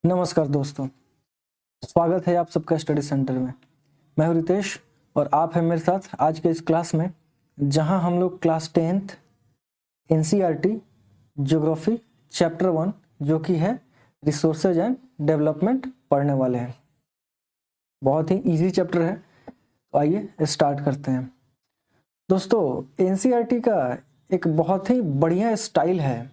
नमस्कार दोस्तों, स्वागत है आप सबका स्टडी सेंटर में। मैं हूं रितेश और आप हैं मेरे साथ आज के इस क्लास में, जहां हम लोग class 10th NCERT geography chapter 1 जो कि है रिसोर्सेज एंड डेवलपमेंट पढ़ने वाले हैं। बहुत ही इजी चैप्टर है, तो आइए स्टार्ट करते हैं। दोस्तों, एनसीईआरटी का एक बहुत ही बढ़िया स्टाइल है।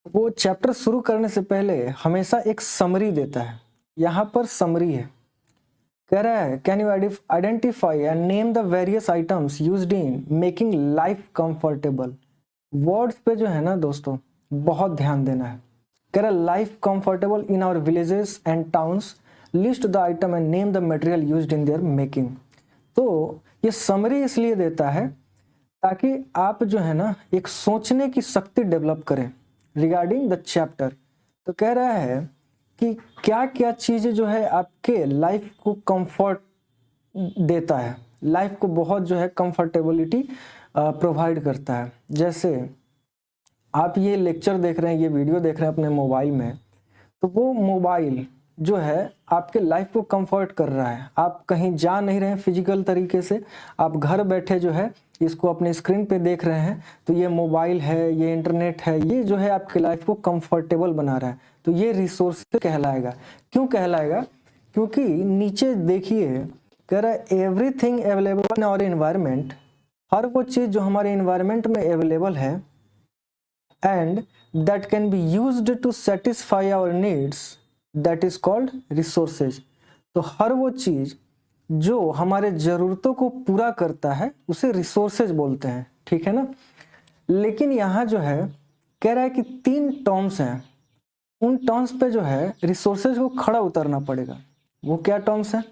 वो चैप्टर शुरू करने से पहले हमेशा एक समरी देता है। यहाँ पर समरी है, कह रहा है can you identify and name the various items used in making life comfortable. Words पे जो है ना दोस्तों, बहुत ध्यान देना है। कह रहा है life comfortable in our villages and towns, list the item and name the material used in their making. तो ये समरी इसलिए देता है ताकि आप जो है ना एक सोचने की शक्ति डेवलप करें रिगार्डिंग द चैप्टर। तो कह रहा है कि क्या क्या चीज़ें जो है आपके लाइफ को कंफर्ट देता है, लाइफ को बहुत जो है कंफर्टेबिलिटी प्रोवाइड करता है। जैसे आप ये लेक्चर देख रहे हैं, ये वीडियो देख रहे हैं अपने मोबाइल में, तो वो मोबाइल जो है आपके लाइफ को कंफर्ट कर रहा है। आप कहीं जा नहीं रहे हैं फिजिकल तरीके से, आप घर बैठे जो है इसको अपने स्क्रीन पे देख रहे हैं। तो ये मोबाइल है, ये इंटरनेट है, ये जो है आपके लाइफ को कंफर्टेबल बना रहा है। तो ये रिसोर्स कहलाएगा। क्यों कहलाएगा? क्योंकि नीचे देखिए, कह रहा है everything available in our environment, हर वो चीज़ जो हमारे एनवायरनमेंट में अवेलेबल है and that can be used to satisfy our needs, that is called resources। तो हर वो चीज़ जो हमारे ज़रूरतों को पूरा करता है उसे रिसोर्सेज बोलते हैं, ठीक है ना। लेकिन यहाँ जो है कह रहा है कि 3 टर्म्स हैं, उन टर्म्स पे जो है रिसोर्सेज को खड़ा उतरना पड़ेगा। वो क्या टर्म्स हैं?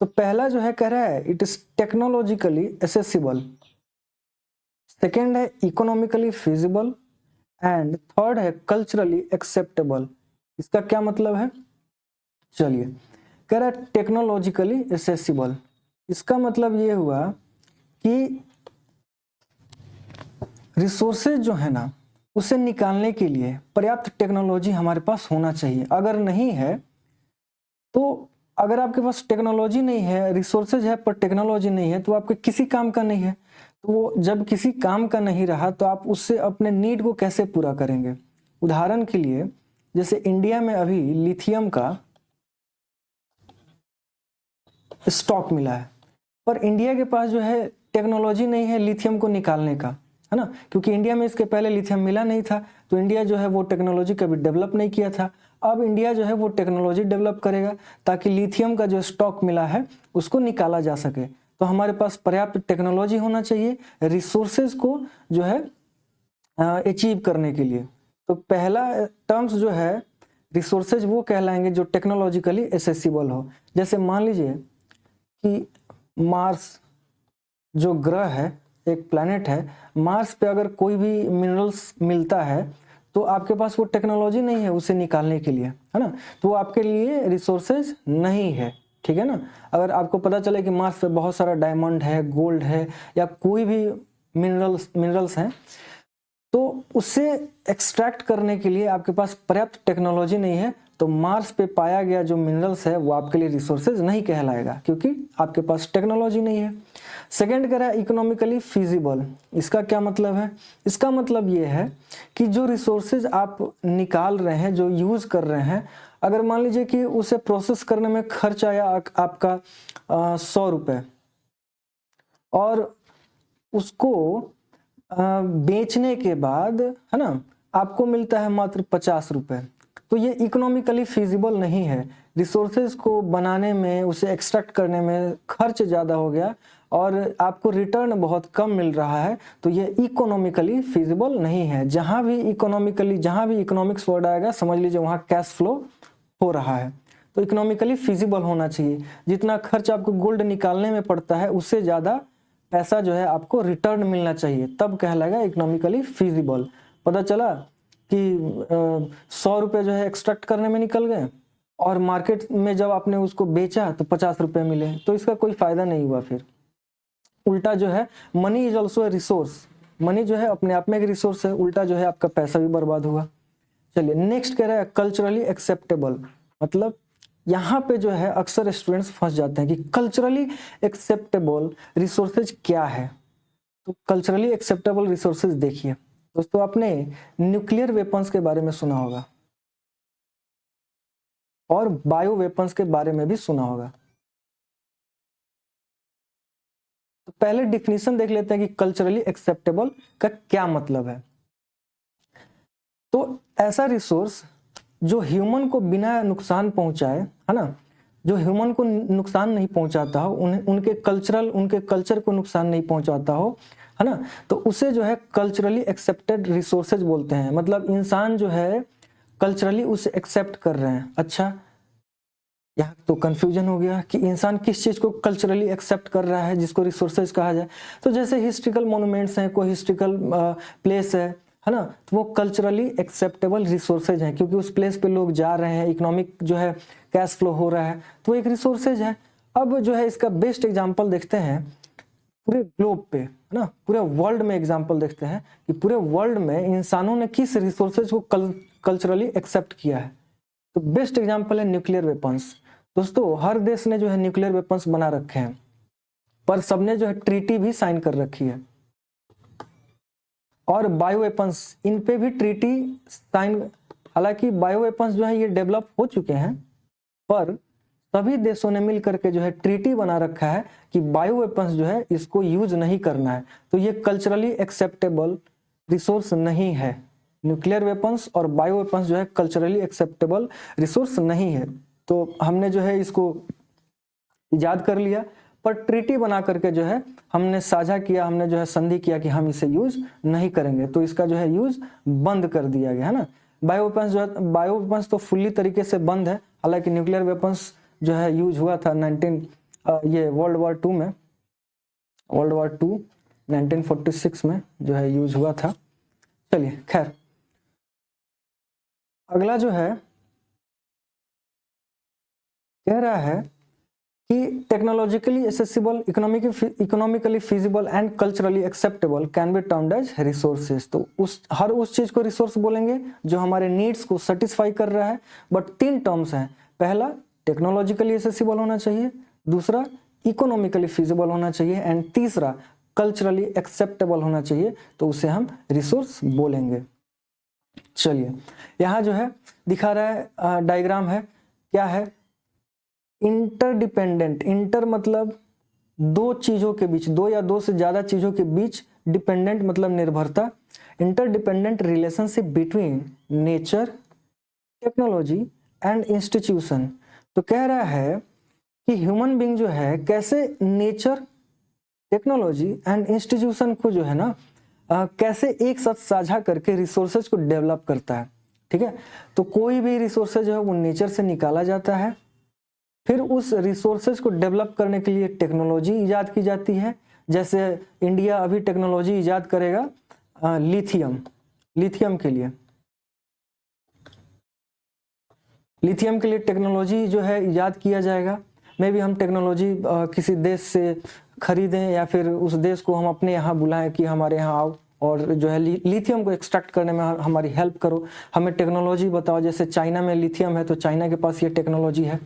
तो पहला जो है कह रहा है it is technologically accessible, second है इकोनॉमिकली फिजिबल एंड थर्ड है कल्चरली एक्सेप्टेबल। इसका क्या मतलब है? चलिए, कह रहा है टेक्नोलॉजिकली एसेसिबल। इसका मतलब ये हुआ कि रिसोर्सेज जो है ना उसे निकालने के लिए पर्याप्त टेक्नोलॉजी हमारे पास होना चाहिए। अगर नहीं है तो, अगर आपके पास टेक्नोलॉजी नहीं है, रिसोर्सेज है पर टेक्नोलॉजी नहीं है, तो आपके किसी काम का नहीं है। तो वो जब किसी काम का नहीं रहा तो आप उससे अपने नीड को कैसे पूरा करेंगे? उदाहरण के लिए, जैसे इंडिया में अभी लिथियम का स्टॉक मिला है, पर इंडिया के पास जो है टेक्नोलॉजी नहीं है लिथियम को निकालने का, है ना। क्योंकि इंडिया में इसके पहले लिथियम मिला नहीं था, तो इंडिया जो है वो टेक्नोलॉजी कभी डेवलप नहीं किया था। अब इंडिया जो है वो टेक्नोलॉजी डेवलप करेगा ताकि लिथियम का जो स्टॉक मिला है उसको निकाला जा सके। तो हमारे पास पर्याप्त टेक्नोलॉजी होना चाहिए रिसोर्सेज को जो है अचीव करने के लिए। तो पहला टर्म्स जो है रिसोर्सेज वो कहलाएंगे जो टेक्नोलॉजिकली एसेसिबल हो। जैसे मान लीजिए कि मार्स जो ग्रह है, एक प्लैनेट है, मार्स पे अगर कोई भी मिनरल्स मिलता है तो आपके पास वो टेक्नोलॉजी नहीं है उसे निकालने के लिए, है ना। तो वो आपके लिए रिसोर्सेज नहीं है, ठीक है ना। अगर आपको पता चले कि मार्स पे बहुत सारा डायमंड है, गोल्ड है, या कोई भी मिनरल्स हैं, तो उसे एक्सट्रैक्ट करने के लिए आपके पास पर्याप्त टेक्नोलॉजी नहीं है, तो मार्स पे पाया गया जो मिनरल्स है वो आपके लिए रिसोर्सेज नहीं कहलाएगा, क्योंकि आपके पास टेक्नोलॉजी नहीं है। सेकेंड कह रहा है इकोनॉमिकली फिजिबल। इसका क्या मतलब है? इसका मतलब ये है कि जो रिसोर्सेज आप निकाल रहे हैं, जो यूज कर रहे हैं, अगर मान लीजिए कि उसे प्रोसेस करने में खर्च आया आपका 100 रुपये, और उसको बेचने के बाद, है ना, आपको मिलता है मात्र 50 रुपये, तो ये इकोनॉमिकली फिजिबल नहीं है। रिसोर्सेज को बनाने में, उसे एक्सट्रैक्ट करने में खर्च ज़्यादा हो गया और आपको रिटर्न बहुत कम मिल रहा है, तो ये इकोनॉमिकली फिजिबल नहीं है। जहाँ भी इकोनॉमिक्स वर्ड आएगा समझ लीजिए वहाँ कैश फ्लो हो रहा है। तो इकोनॉमिकली फिजिबल होना चाहिए। जितना खर्च आपको गोल्ड निकालने में पड़ता है उससे ज़्यादा पैसा जो है आपको रिटर्न मिलना चाहिए, तब कहलाएगा इकोनॉमिकली फिजिबल। पता चला कि 100 रुपये जो है एक्सट्रैक्ट करने में निकल गए और मार्केट में जब आपने उसको बेचा तो 50 रुपये मिले, तो इसका कोई फायदा नहीं हुआ। फिर उल्टा जो है money is also a resource, money जो है अपने आप में एक रिसोर्स है, उल्टा जो है आपका पैसा भी बर्बाद हुआ। चलिए नेक्स्ट कह रहा है कल्चरली एक्सेप्टेबल। मतलब यहाँ पे जो है अक्सर स्टूडेंट्स फंस जाते हैं कि कल्चरली एक्सेप्टेबल रिसोर्सेज क्या है। तो कल्चरली एक्सेप्टेबल रिसोर्सेज देखिए दोस्तों, आपने न्यूक्लियर वेपन्स के बारे में सुना होगा और बायो वेपन्स के बारे में भी सुना होगा। तो पहले डिफिनीशन देख लेते हैं कि कल्चरली एक्सेप्टेबल का क्या मतलब है। तो ऐसा रिसोर्स जो ह्यूमन को बिना नुकसान पहुंचाए, है ना, जो ह्यूमन को नुकसान नहीं पहुंचाता हो, उनके कल्चर को नुकसान नहीं पहुंचाता हो, है ना, तो उसे जो है कल्चरली एक्सेप्टेड रिसोर्सेज बोलते हैं। मतलब इंसान जो है कल्चरली उसे एक्सेप्ट कर रहे हैं। अच्छा, यहाँ तो कंफ्यूजन हो गया कि इंसान किस चीज को कल्चरली एक्सेप्ट कर रहा है जिसको रिसोर्सेज कहा जाए। तो जैसे हिस्ट्रिकल मोन्यूमेंट्स हैं, कोई हिस्ट्रिकल प्लेस है ना, तो वो कल्चरली एक्सेप्टेबल रिसोर्सेज हैं क्योंकि उस प्लेस पे लोग जा रहे हैं, इकोनॉमिक जो है कैश फ्लो हो रहा है, तो एक रिसोर्सेज है। अब जो है इसका बेस्ट एग्जांपल देखते हैं पूरे ग्लोब पे, है ना, पूरे वर्ल्ड में एग्जांपल देखते हैं कि पूरे वर्ल्ड में इंसानों ने किस रिसोर्सेज को कल्चरली एक्सेप्ट किया है। तो बेस्ट एग्जांपल है न्यूक्लियर वेपन्स। दोस्तों हर देश ने जो है न्यूक्लियर वेपन्स बना रखे हैं, पर सबने जो है ट्रीटी भी साइन कर रखी है। और बायो वेपन्स, इन पे भी ट्रीटी साइन, हालांकि बायो वेपन्स जो है ये डेवलप हो चुके हैं, पर सभी देशों ने मिलकर के जो है ट्रीटी बना रखा है कि बायो वेपन्स जो है इसको यूज नहीं करना है। तो ये कल्चरली एक्सेप्टेबल रिसोर्स नहीं है। न्यूक्लियर वेपन्स और बायो वेपन्स जो है कल्चरली एक्सेप्टेबल रिसोर्स नहीं है। तो हमने जो है इसको इजाद कर लिया, पर ट्रीटी बना करके जो है हमने साझा किया, हमने जो है संधि किया कि हम इसे यूज नहीं करेंगे, तो इसका जो है यूज बंद कर दिया गया, है ना। बायो वेपन्स जो है, बायो वेपन्स तो फुल्ली तरीके से बंद है, हालांकि न्यूक्लियर वेपन्स जो है यूज हुआ था ये वर्ल्ड वॉर टू 1946 में जो है यूज हुआ था। चलिए खैर, अगला जो है कह रहा है कि technologically accessible, economically feasible and culturally acceptable can be termed as resources. तो हर उस चीज को रिसोर्स बोलेंगे जो हमारे नीड्स को सेटिस्फाई कर रहा है। बट 3 टर्म्स हैं, पहला टेक्नोलॉजिकली एक्सेसिबल होना चाहिए, दूसरा इकोनॉमिकली फिजिबल होना चाहिए, एंड तीसरा कल्चरली एक्सेप्टेबल होना चाहिए, तो उसे हम रिसोर्स बोलेंगे। चलिए यहाँ जो है दिखा रहा है, डायग्राम है, क्या है, इंटरडिपेंडेंट, इंटर मतलब दो चीजों के बीच, दो या दो से ज्यादा चीजों के बीच, डिपेंडेंट मतलब निर्भरता, interdependent relationship between nature, technology and institution. तो कह रहा है कि ह्यूमन बीइंग जो है कैसे नेचर, टेक्नोलॉजी एंड इंस्टीट्यूशन को जो है ना कैसे एक साथ साझा करके रिसोर्सेज को डेवलप करता है। ठीक है, तो कोई भी रिसोर्सेज है वो नेचर से निकाला जाता है, फिर उस रिसोर्सेज को डेवलप करने के लिए टेक्नोलॉजी इजाद की जाती है। जैसे इंडिया अभी टेक्नोलॉजी इजाद करेगा लिथियम के लिए, लिथियम के लिए टेक्नोलॉजी जो है इजाद किया जाएगा। मे भी हम टेक्नोलॉजी किसी देश से खरीदें या फिर उस देश को हम अपने यहाँ बुलाएं कि हमारे यहाँ आओ और जो है लिथियम को एक्सट्रैक्ट करने में हमारी हेल्प करो, हमें टेक्नोलॉजी बताओ। जैसे चाइना में लिथियम है तो चाइना के पास ये टेक्नोलॉजी है,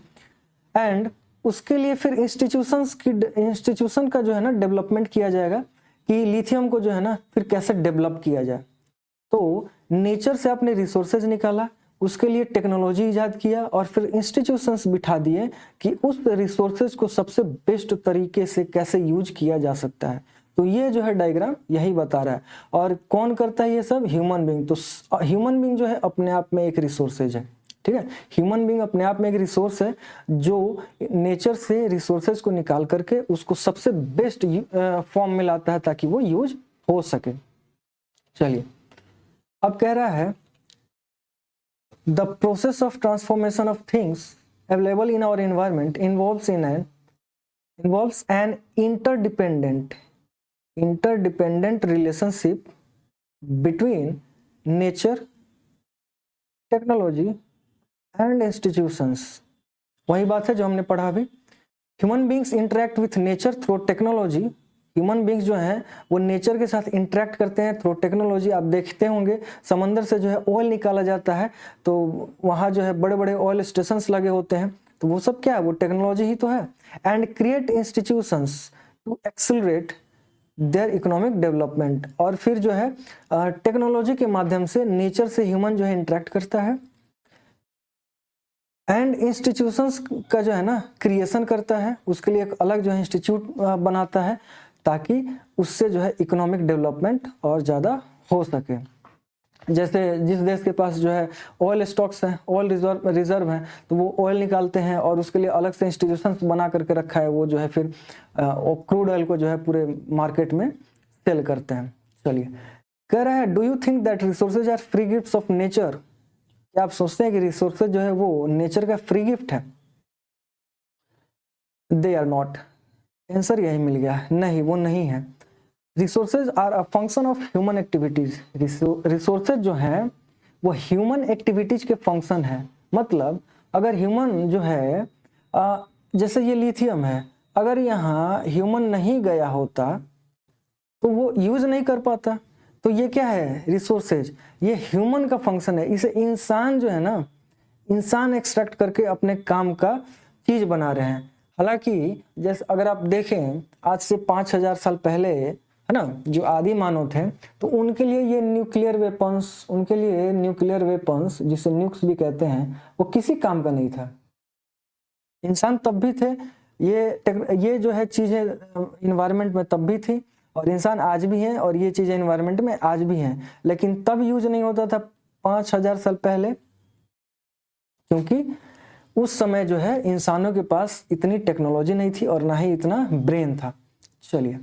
एंड उसके लिए फिर इंस्टीट्यूशन का जो है ना डेवलपमेंट किया जाएगा कि लिथियम को जो है ना फिर कैसे डेवलप किया जाए। तो नेचर से आपने रिसोर्सेज निकाला, उसके लिए टेक्नोलॉजी इजाद किया और फिर इंस्टीट्यूशंस बिठा दिए कि उस रिसोर्सेज को सबसे बेस्ट तरीके से कैसे यूज किया जा सकता है। तो ये जो है डायग्राम यही बता रहा है। और कौन करता है ये सब? Human being. तो ह्यूमन बीइंग जो है अपने आप में एक रिसोर्सेज है। ठीक है, ह्यूमन बीइंग अपने आप में एक रिसोर्स है जो नेचर से रिसोर्सेज को निकाल करके उसको सबसे बेस्ट फॉर्म में लाता है ताकि वो यूज हो सके। चलिए अब कह रहा है the process of transformation of things available in our environment involves an interdependent relationship between nature, technology and institutions। वही बात है जो हमने पढ़ा अभी। Human beings interact with nature through technology, human beings जो हैं वो नेचर के साथ इंटरेक्ट करते हैं थ्रू टेक्नोलॉजी। आप देखते होंगे समंदर से जो है ऑयल निकाला जाता है, तो वहाँ जो है बड़े बड़े ऑयल स्टेशंस लगे होते हैं, तो वो सब क्या है, वो टेक्नोलॉजी ही तो है। And create institutions to accelerate their economic development. और फिर जो है टेक्नोलॉजी के माध्यम से नेचर से ह्यूमन जो है इंटरेक्ट करता है एंड इंस्टीट्यूशंस का जो है ना क्रिएशन करता है, उसके लिए एक अलग जो है इंस्टीट्यूट बनाता है ताकि उससे जो है इकोनॉमिक डेवलपमेंट और ज़्यादा हो सके। जैसे जिस देश के पास जो है ऑयल स्टॉक्स हैं, ऑयल रिजर्व हैं, तो वो ऑयल निकालते हैं और उसके लिए अलग से इंस्टीट्यूशंस बना करके रखा है, वो जो है फिर क्रूड ऑयल को जो है पूरे मार्केट में सेल करते हैं। चलिए, कह रहा है do you think that resources are free gifts of nature? क्या आप सोचते हैं कि रिसोर्सेज जो है वो नेचर का फ्री गिफ्ट है? They are not. आंसर यही मिल गया, नहीं वो नहीं है। Resources are a function of human activities. Resources जो है वो ह्यूमन एक्टिविटीज के फंक्शन है। मतलब अगर ह्यूमन जो है जैसे ये लिथियम है, अगर यहाँ ह्यूमन नहीं गया होता तो वो यूज नहीं कर पाता, तो ये क्या है, रिसोर्सेज, ये ह्यूमन का फंक्शन है। इसे इंसान जो है ना, इंसान एक्सट्रैक्ट करके अपने काम का चीज बना रहे हैं। हालांकि जैसे अगर आप देखें आज से 5000 साल पहले है ना, जो आदि मानव थे, तो उनके लिए ये न्यूक्लियर वेपन्स जिसे न्यूक्स भी कहते हैं, वो किसी काम का नहीं था। इंसान तब भी थे, ये जो है चीजें इन्वायरमेंट में तब भी थी, और इंसान आज भी हैं, और ये चीजें इन्वायरमेंट में आज भी हैं, लेकिन तब यूज नहीं होता था 5000 साल पहले, क्योंकि उस समय जो है इंसानों के पास इतनी टेक्नोलॉजी नहीं थी और ना ही इतना ब्रेन था। चलिए,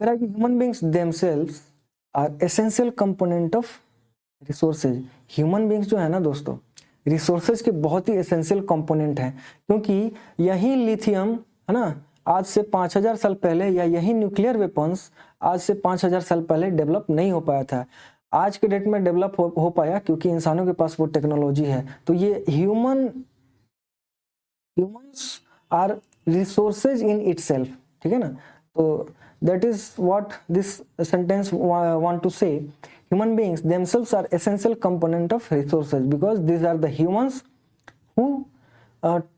human beings themselves are essential component of resources. Human beings जो है ना दोस्तों, रिसोर्सेज के बहुत ही एसेंशियल कंपोनेंट हैं, क्योंकि यही लिथियम है ना आज से 5000 साल पहले, या यही न्यूक्लियर वेपन्स आज से 5000 साल पहले डेवलप नहीं हो पाया था। आज के डेट में डेवलप हो पाया क्योंकि इंसानों के पास वो टेक्नोलॉजी है। तो ये humans are resources in itself, ठीक है ना। तो that is what this sentence want to say, human beings themselves are essential component of resources because these are the humans who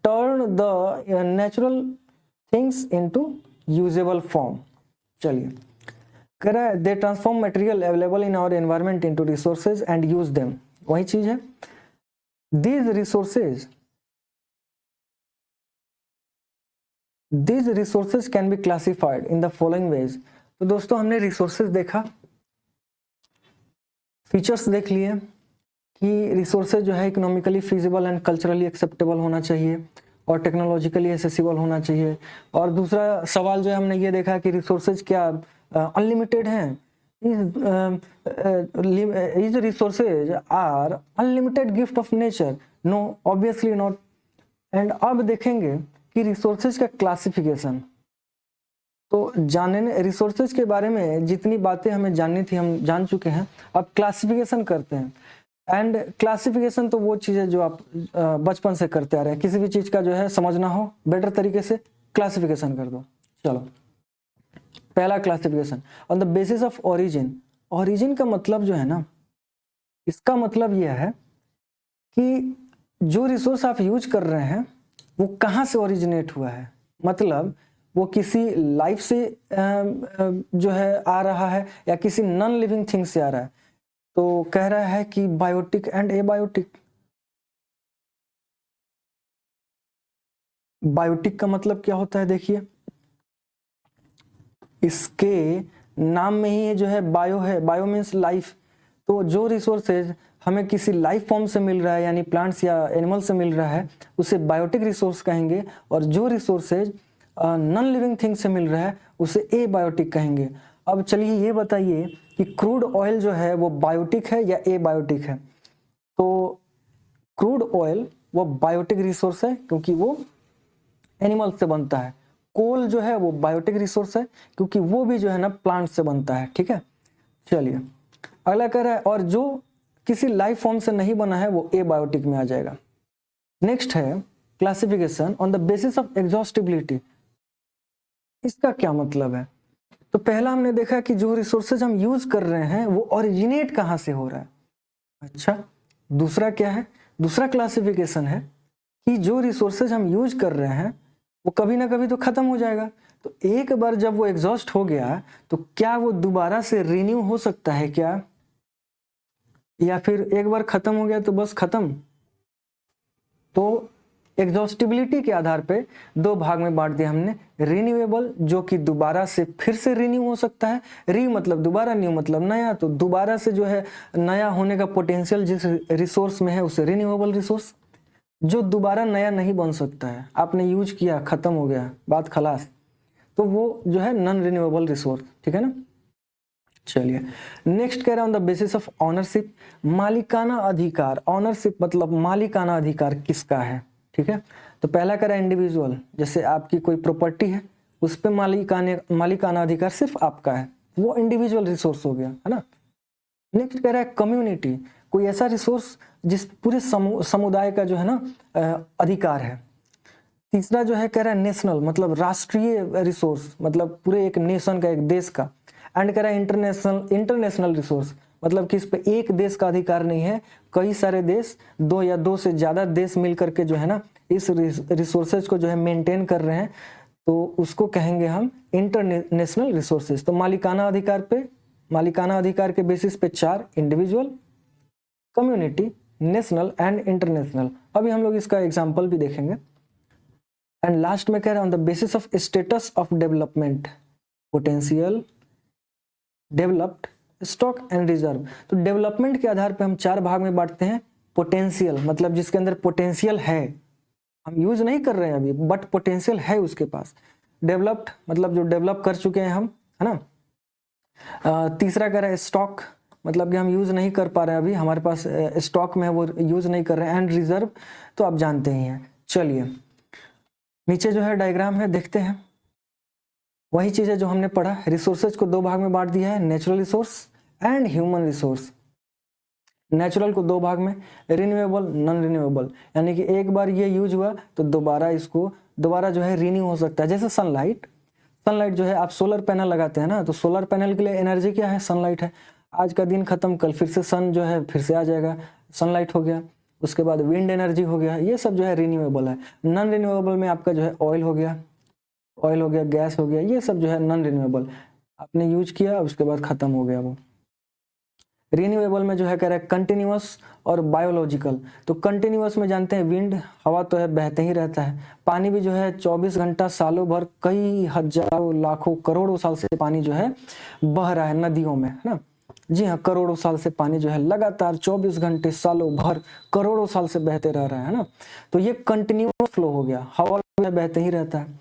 turn the natural things into usable form। चलिए, कह रहा है they transform material available in our environment into resources and use them। वही चीज है, these resources can be classified in the following ways। तो दोस्तों हमने रिसोर्सेज देखा, फीचर्स देख लिए कि रिसोर्सेज जो है economically feasible and culturally acceptable होना चाहिए और टेक्नोलॉजिकली एसेसिबल होना चाहिए। और दूसरा सवाल जो है हमने ये देखा कि रिसोर्सेज क्या अनलिमिटेड हैं? Is resources are unlimited gift of nature? No, obviously not. And अब देखेंगे कि रिसोर्सेज का क्लासिफिकेशन। तो जानने रिसोर्सेज के बारे में जितनी बातें हमें जाननी थी हम जान चुके हैं, अब क्लासिफिकेशन करते हैं। एंड क्लासिफिकेशन तो वो चीज़ है जो आप बचपन से करते आ रहे हैं, किसी भी चीज़ का जो है समझना हो बेटर तरीके से क्लासिफिकेशन कर दो। चलो, पहला classification on the basis of origin. Origin का मतलब जो है ना, इसका मतलब यह है कि जो रिसोर्स आप यूज कर रहे हैं वो कहाँ से ओरिजिनेट हुआ है। मतलब वो किसी लाइफ से जो है आ रहा है या किसी नॉन लिविंग थिंग से आ रहा है। तो कह रहा है कि बायोटिक एंड एबायोटिक। बायोटिक का मतलब क्या होता है, देखिए इसके नाम में ही जो है बायो है, बायो मीन्स लाइफ। तो जो रिसोर्सेज हमें किसी लाइफ फॉर्म से मिल रहा है, यानी प्लांट्स या एनिमल से मिल रहा है, उसे बायोटिक रिसोर्स कहेंगे। और जो रिसोर्सेज नॉन लिविंग थिंग से मिल रहा है उसे एबायोटिक कहेंगे। अब चलिए ये बताइए कि क्रूड ऑयल जो है वो बायोटिक है या एबायोटिक है? तो क्रूड ऑयल वो बायोटिक रिसोर्स है क्योंकि वो एनिमल से बनता है। कोल जो है वो बायोटिक रिसोर्स है क्योंकि वो भी जो है ना प्लांट से बनता है, ठीक है। चलिए, अगला कह रहा है और जो किसी लाइफ फॉर्म से नहीं बना है वो एबायोटिक में आ जाएगा। नेक्स्ट है classification on the basis of exhaustibility. इसका क्या मतलब है? तो पहला हमने देखा कि जो रिसोर्सेज हम यूज कर रहे हैं वो ओरिजिनेट कहाँ से हो रहा है। अच्छा, दूसरा क्या है, दूसरा क्लासिफिकेशन है कि जो रिसोर्सेज हम यूज कर रहे हैं वो कभी ना कभी तो खत्म हो जाएगा। तो एक बार जब वो एग्जॉस्ट हो गया तो क्या वो दोबारा से रिन्यू हो सकता है क्या, या फिर एक बार खत्म हो गया तो बस खत्म। तो एग्जॉस्टिबिलिटी के आधार पे दो भाग में बांट दिया हमने, रिन्यूएबल जो कि दोबारा से फिर से रिन्यू हो सकता है, री मतलब दोबारा, न्यू मतलब नया, तो दोबारा से जो है नया होने का पोटेंशियल जिस रिसोर्स में है उसे रिन्यूएबल रिसोर्स। जो दोबारा नया नहीं बन सकता है, आपने यूज किया खत्म हो गया बात खलास, तो वो जो है नॉन रिन्यूएबल रिसोर्स, ठीक है ना। चलिए नेक्स्ट कह रहा हूं द बेसिस ऑफ ऑनरशिप, मालिकाना अधिकार, ऑनरशिप मतलब मालिकाना अधिकार किसका है, ठीक है। तो पहला कह रहा है इंडिविजुअल, जैसे आपकी कोई प्रॉपर्टी है उस पर मालिकाना अधिकार सिर्फ आपका है, वो इंडिविजुअल रिसोर्स हो गया, है ना। नेक्स्ट कह रहा है कम्युनिटी, कोई ऐसा रिसोर्स जिस पूरे समुदाय का जो है ना अधिकार है। तीसरा जो है कह रहा है नेशनल मतलब राष्ट्रीय रिसोर्स, मतलब पूरे एक नेशन का, एक देश का। एंड कह रहा है इंटरनेशनल रिसोर्स, मतलब कि इस पे एक देश का अधिकार नहीं है, कई सारे देश, दो या दो से ज्यादा देश मिलकर के जो है ना इस रिसोर्सेज को जो है मेंटेन कर रहे हैं, तो उसको कहेंगे हम इंटरनेशनल रिसोर्सेज। तो मालिकाना अधिकार के बेसिस पे चार, individual, community, national and international. अभी हम लोग इसका एग्जाम्पल भी देखेंगे। एंड लास्ट में कह रहा है on the basis of status of development, potential, developed, stock and reserve. तो डेवलपमेंट के आधार पे हम चार भाग में बांटते हैं। पोटेंशियल मतलब जिसके अंदर पोटेंशियल है, हम यूज नहीं कर रहे हैं अभी बट पोटेंशियल है उसके पास। डेवलप्ड मतलब जो डेवलप कर चुके हैं हम, है ना। तीसरा कह रहा है स्टॉक, मतलब कि हम यूज नहीं कर पा रहे हैं अभी, हमारे पास स्टॉक में है वो यूज नहीं कर रहे हैं। एंड रिजर्व तो आप जानते ही हैं। चलिए नीचे जो है डायग्राम है, देखते हैं वही चीज है जो हमने पढ़ा। रिसोर्सेज को दो भाग में बांट दिया है, natural resource and human resource. Natural को दो भाग में, रिन्यूएबल, नॉन रिन्यूएबल, यानी कि एक बार ये यूज हुआ तो दोबारा जो है रिन्यू हो सकता है। जैसे सनलाइट जो है, आप सोलर पैनल लगाते हैं ना, तो सोलर पैनल के लिए एनर्जी क्या है, सनलाइट है। आज का दिन खत्म, कल फिर से सन जो है फिर से आ जाएगा, सनलाइट हो गया। उसके बाद विंड एनर्जी हो गया, ये सब जो है रिन्यूएबल है। नॉन रिन्यूएबल में आपका जो है ऑयल हो गया, गैस हो गया, ये सब जो है नॉन रिन्यूएबल, आपने यूज किया उसके बाद खत्म हो गया वो। रिन्यूएबल में जो है कह रहा है कंटिन्यूअस और बायोलॉजिकल। तो कंटिन्यूअस में जानते हैं विंड, हवा तो है बहते ही रहता है। पानी भी जो है 24 घंटा सालों भर, कई हजारों लाखों करोड़ों साल से पानी जो है बह रहा है नदियों में, है ना। जी हाँ, करोड़ों साल से पानी जो है लगातार 24 घंटे सालों भर करोड़ों साल से बहते रह रहा है ना। तो ये कंटिन्यूअस फ्लो हो गया, हवा जो है बहते ही रहता है।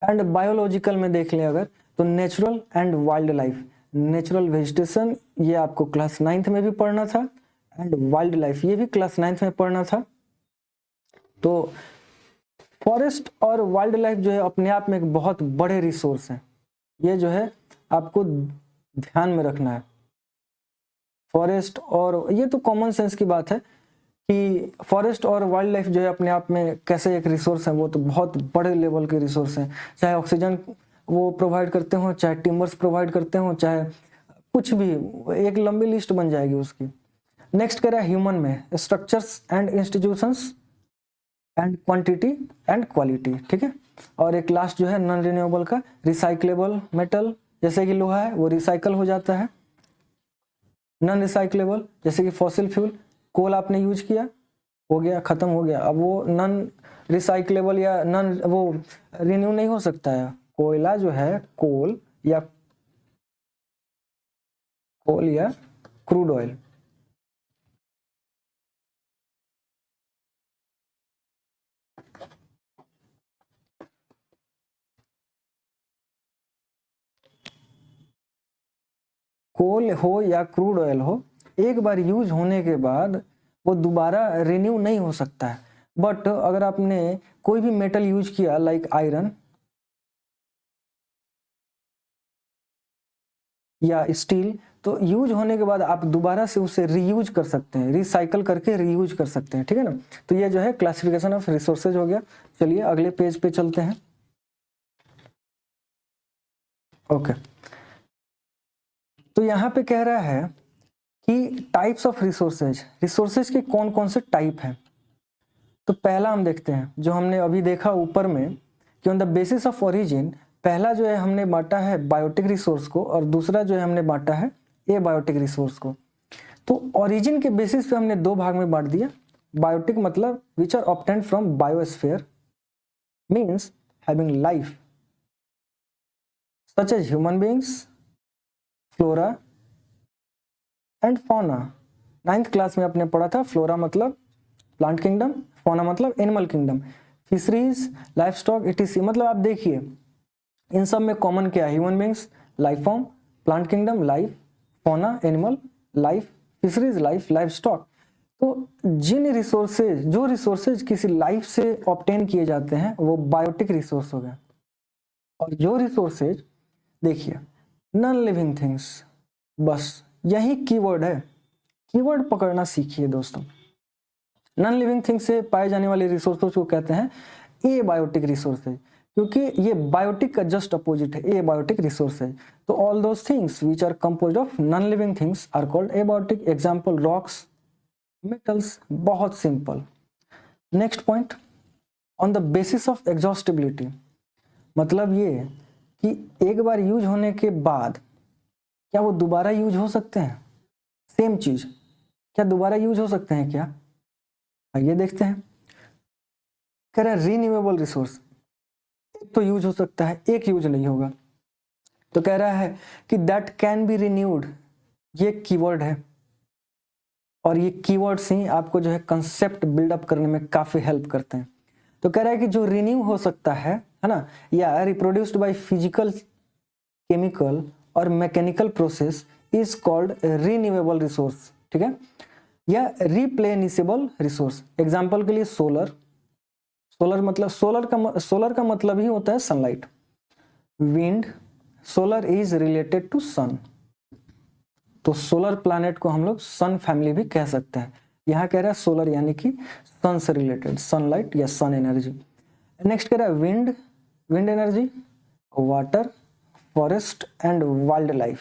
एंड बायोलॉजिकल में देख लें अगर, तो natural and wild life, natural vegetation ये आपको क्लास 9th में भी पढ़ना था, एंड वाइल्ड लाइफ ये भी क्लास 9th में पढ़ना था। तो फॉरेस्ट और वाइल्ड लाइफ जो है अपने आप में एक बहुत बड़े रिसोर्स हैं, ये जो है आपको ध्यान में रखना है। फॉरेस्ट और, ये तो कॉमन सेंस की बात है कि फॉरेस्ट और वाइल्ड लाइफ जो है अपने आप में कैसे एक रिसोर्स है, वो तो बहुत बड़े लेवल के रिसोर्स हैं। चाहे ऑक्सीजन वो प्रोवाइड करते हो, चाहे टिम्बर्स प्रोवाइड करते हो, चाहे कुछ भी, एक लंबी लिस्ट बन जाएगी उसकी। नेक्स्ट कह रहा है ह्यूमन में, structures and institutions and quantity and quality, ठीक है। और एक लास्ट जो है नॉन रिन्यूएबल का, रिसाइक्लेबल मेटल, जैसे कि लोहा है वो रिसाइकल हो जाता है। नॉन रिसाइक्लेबल जैसे कि फॉसिल फ्यूल, कोल आपने यूज किया, हो गया खत्म हो गया, अब वो नॉन रिसाइक्लेबल या नॉन वो रिन्यू नहीं हो सकता है। कोयला जो है, कोल या क्रूड ऑयल, कोल हो या क्रूड ऑयल हो, एक बार यूज होने के बाद वो दोबारा रिन्यू नहीं हो सकता है। बट अगर आपने कोई भी मेटल यूज किया लाइक आयरन या स्टील, तो यूज होने के बाद आप दोबारा से उसे रीयूज कर सकते हैं, रिसाइकल करके रीयूज कर सकते हैं, ठीक है ना। तो ये जो है क्लासिफिकेशन ऑफ रिसोर्सेज हो गया। चलिए अगले पेज पे चलते हैं। ओके तो यहाँ पे कह रहा है कि टाइप्स ऑफ रिसोर्सेज, रिसोर्सेज के कौन कौन से टाइप हैं। तो पहला हम देखते हैं जो हमने अभी देखा ऊपर में कि on the basis of origin, पहला जो है हमने बांटा है बायोटिक रिसोर्स को और दूसरा जो है हमने बांटा है एबायोटिक रिसोर्स को। तो ओरिजिन के बेसिस पे हमने दो भाग में बांट दिया। बायोटिक मतलब which are obtained from biosphere, means having life such as human beings, flora and fauna. 9th class में आपने पढ़ा था, फ्लोरा मतलब प्लांट किंगडम, फौना मतलब animal kingdom, fisheries, livestock, etc। मतलब आप देखिए इन सब में कॉमन क्या है, human beings life form, plant kingdom life, fauna animal, life, fisheries life, life stock. तो जिन रिसोर्सेज, जो रिसोर्सेज किसी लाइफ से ऑब्टेन किए जाते हैं वो बायोटिक रिसोर्स हो गए। और जो रिसोर्सेज देखिए नॉन लिविंग थिंग्स, बस यही कीवर्ड है, कीवर्ड पकड़ना सीखिए दोस्तों। नॉन लिविंग थिंग्स से पाए जाने वाले रिसोर्सेज को कहते हैं एबायोटिक रिसोर्सेज, क्योंकि ये बायोटिक का जस्ट अपोजिट है, एबायोटिक रिसोर्सेज। तो all those things which are composed of non living things are called abiotic. Example rocks, metals, बहुत simple. Next point, on the basis of exhaustibility, मतलब ये कि एक बार यूज होने के बाद क्या वो दोबारा यूज हो सकते हैं, सेम चीज क्या दोबारा यूज हो सकते हैं क्या, आइए देखते हैं। कह रहा है रीन्यूएबल रिसोर्स, एक तो यूज हो सकता है, एक यूज नहीं होगा। तो कह रहा है कि दैट कैन बी रिन्यूड, ये कीवर्ड है और ये कीवर्ड्स ही आपको जो है कंसेप्ट बिल्डअप करने में काफी हेल्प करते हैं। तो कह रहा है कि जो रिन्यू हो सकता है ना, या रिप्रोड्यूस्ड बाय फिजिकल, केमिकल और mechanical process is called renewable resource, ठीक है, या रिप्लेनिसेबल रिसोर्स। एग्जांपल के लिए सोलर, सोलर मतलब सोलर का मतलब ही होता है sunlight. Wind, solar is related to sun, तो सोलर प्लैनेट को हम लोग सन फैमिली भी कह सकते हैं। यहाँ कह रहा है सोलर यानी कि सन से रिलेटेड, सनलाइट या सन एनर्जी। नेक्स्ट कह रहा है wind, wind energy, water, forest and wild life.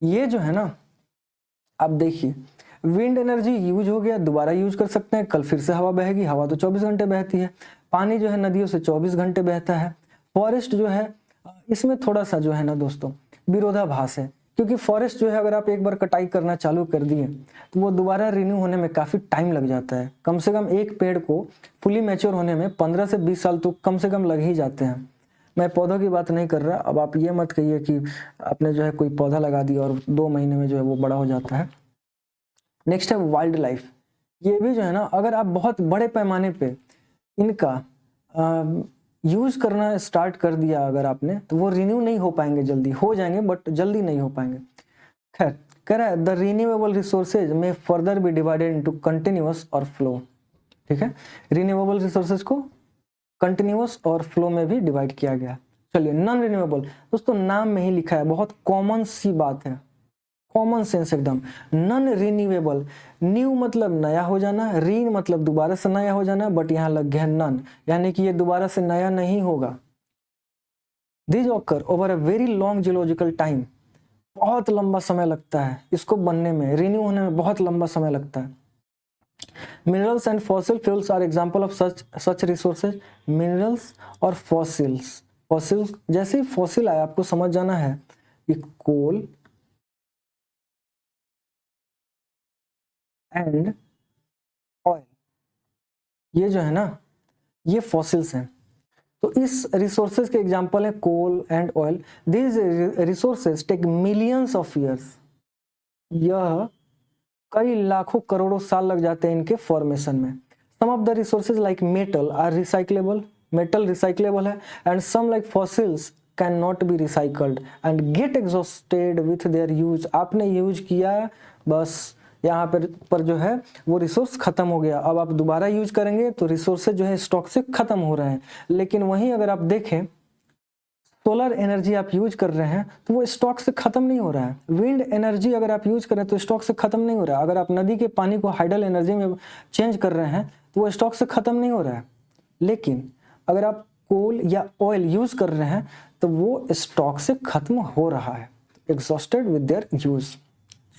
ये जो है ना, आप देखिए विंड एनर्जी यूज हो गया, दोबारा यूज कर सकते हैं, कल फिर से हवा बहेगी, हवा तो 24 घंटे बहती है। पानी जो है नदियों से 24 घंटे बहता है। फॉरेस्ट जो है इसमें थोड़ा सा जो है ना दोस्तों विरोधाभास है, क्योंकि फॉरेस्ट जो है अगर आप एक बार कटाई करना चालू कर दिए तो वो दोबारा रिन्यू होने में काफी टाइम लग जाता है। कम से कम एक पेड़ को फुली मैच्योर होने में 15 से 20 साल तो कम से कम लग ही जाते हैं। मैं पौधों की बात नहीं कर रहा, अब आप ये मत कहिए कि आपने जो है कोई पौधा लगा दिया और 2 महीने में जो है वो बड़ा हो जाता है। नेक्स्ट है वाइल्ड लाइफ। ये भी जो है ना, अगर आप बहुत बड़े पैमाने पे इनका यूज करना स्टार्ट कर दिया अगर आपने, तो वो रिन्यू नहीं हो पाएंगे, जल्दी हो जाएंगे बट जल्दी नहीं हो पाएंगे। खैर कह रहा है द रिन्यूएबल रिसोर्सेज में further be divided into continuous और फ्लो, ठीक है, रिन्यूएबल रिसोर्सेज को कंटिन्यूअस और फ्लो में भी डिवाइड किया गया। चलिए नॉन रिन्यूएबल, दोस्तों नाम में ही लिखा है, बहुत कॉमन सी बात है, कॉमन सेंस एकदम। नॉन रिन्यूएबल, न्यू मतलब नया हो जाना, रीन मतलब दोबारा से नया हो जाना, बट यहाँ लग गया नॉन, यानी कि ये दोबारा से नया नहीं होगा। This occur over a very long geological time, बहुत लंबा समय लगता है इसको बनने में, रिन्यू होने में बहुत लंबा समय लगता है। Minerals and fossil fuels are example of such resources. Minerals और फॉसिल्स, फॉसिल जैसे ही फॉसिल आया आपको समझ जाना है कि कोल एंड ऑयल, ये जो है ना ये फॉसिल्स हैं। तो इस रिसोर्सेज के एग्जांपल है coal and oil. These resources take millions of years, यह कई लाखों करोड़ों साल लग जाते हैं इनके फॉर्मेशन में। Some of the resources like metal are recyclable, metal recyclable है, and some like fossils can not be recycled and get exhausted with their use. आपने यूज किया, बस यहाँ पर जो है वो रिसोर्स खत्म हो गया, अब आप दोबारा यूज करेंगे तो रिसोर्सेज जो है स्टॉक से खत्म हो रहे हैं। लेकिन वहीं अगर आप देखें सोलर एनर्जी आप यूज कर रहे हैं तो वो स्टॉक से खत्म नहीं हो रहा है। विंड एनर्जी अगर आप यूज कर रहे हैं तो स्टॉक से खत्म नहीं हो रहा है। अगर आप नदी के पानी को हाइडल एनर्जी में चेंज कर रहे हैं तो वो स्टॉक से खत्म नहीं हो रहा है। लेकिन अगर आप कोल या ऑयल यूज कर रहे हैं तो वो स्टॉक से खत्म हो रहा है। exhausted with their use.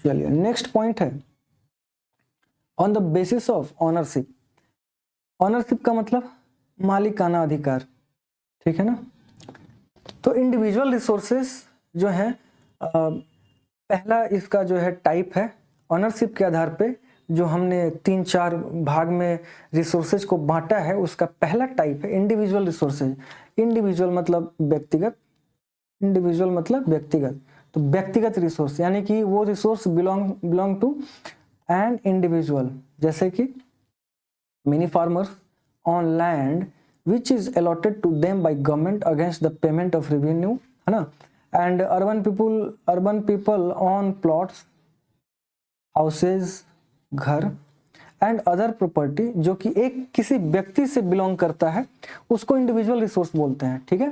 चलिए नेक्स्ट पॉइंट है on the basis of ownership. Ownership का मतलब मालिकाना अधिकार, ठीक है ना। तो इंडिविजुअल रिसोर्सेज जो है पहला इसका जो है टाइप है ऑनरशिप के आधार पे, जो हमने 3-4 भाग में रिसोर्सेज को बांटा है, उसका पहला टाइप है इंडिविजुअल रिसोर्सेज। इंडिविजुअल मतलब व्यक्तिगत, इंडिविजुअल मतलब व्यक्तिगत, तो व्यक्तिगत रिसोर्स यानी कि वो resource belong to an individual, जैसे कि mini farmers on land which is allotted to them by government against the payment of revenue, है ना। And urban people on plots, houses, घर एंड अदर प्रॉपर्टी, जो कि एक किसी व्यक्ति से बिलोंग करता है, उसको इंडिविजुअल रिसोर्स बोलते हैं, ठीक है।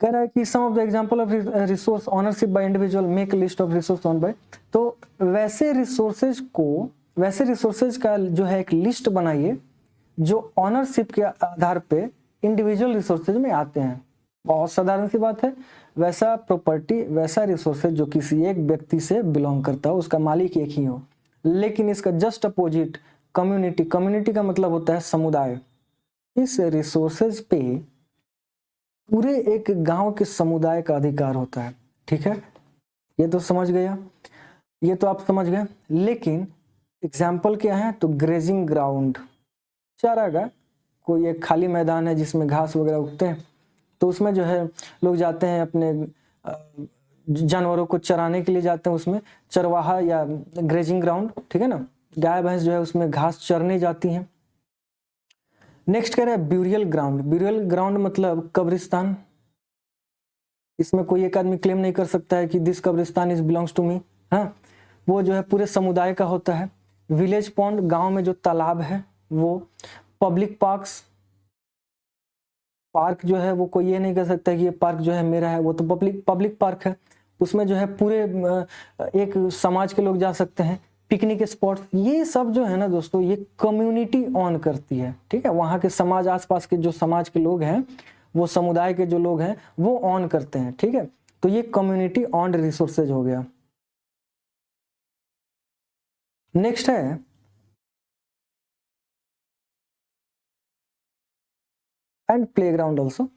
कह रहा है कि some of the example of resource ownership by individual, make list of resource own by. तो वैसे रिसोर्सेज का जो है एक लिस्ट बनाइए जो ऑनरशिप के आधार पे इंडिविजुअल रिसोर्सेज में आते हैं। बहुत साधारण सी बात है, वैसा प्रॉपर्टी, वैसा रिसोर्सेज जो किसी एक व्यक्ति से बिलोंग करता हो, उसका मालिक एक ही हो। लेकिन इसका जस्ट अपोजिट कम्युनिटी, कम्युनिटी का मतलब होता है समुदाय। इस रिसोर्सेज पे पूरे एक गांव के समुदाय का अधिकार होता है, ठीक है। ये तो समझ गया, ये तो आप समझ गए। लेकिन एग्जाम्पल क्या है, तो ग्रेजिंग ग्राउंड, चारागाह, कोई एक खाली मैदान है जिसमें घास वगैरह उगते हैं, तो उसमें जो है लोग जाते हैं अपने जानवरों को चराने के लिए जाते हैं, उसमें चरवाहा या ग्रेजिंग ग्राउंड, ठीक है ना। गाय भैंस जो है उसमें घास चरने जाती हैं। नेक्स्ट कह रहा है ब्यूरियल ग्राउंड। ब्यूरियल ग्राउंड मतलब कब्रिस्तान। इसमें कोई एक आदमी क्लेम नहीं कर सकता है कि दिस कब्रिस्तान इज बिलोंग्स टू मी, हाँ, वो जो है पूरे समुदाय का होता है। विलेज पॉन्ड, गांव में जो तालाब है वो। पब्लिक पार्क्स, पार्क जो है वो कोई ये नहीं कह सकता कि ये पार्क जो है मेरा है, वो तो पब्लिक पार्क है, उसमें जो है पूरे एक समाज के लोग जा सकते हैं। पिकनिक स्पॉट, ये सब जो है ना दोस्तों, ये कम्युनिटी ऑन करती है, ठीक है। वहाँ के समाज, आसपास के जो समाज के लोग हैं, वो समुदाय के जो लोग हैं वो ऑन करते हैं, ठीक है। तो ये कम्युनिटी ऑन रिसोर्सेज हो गया। नेक्स्ट है एंड प्लेग्राउंड ऑल्सो।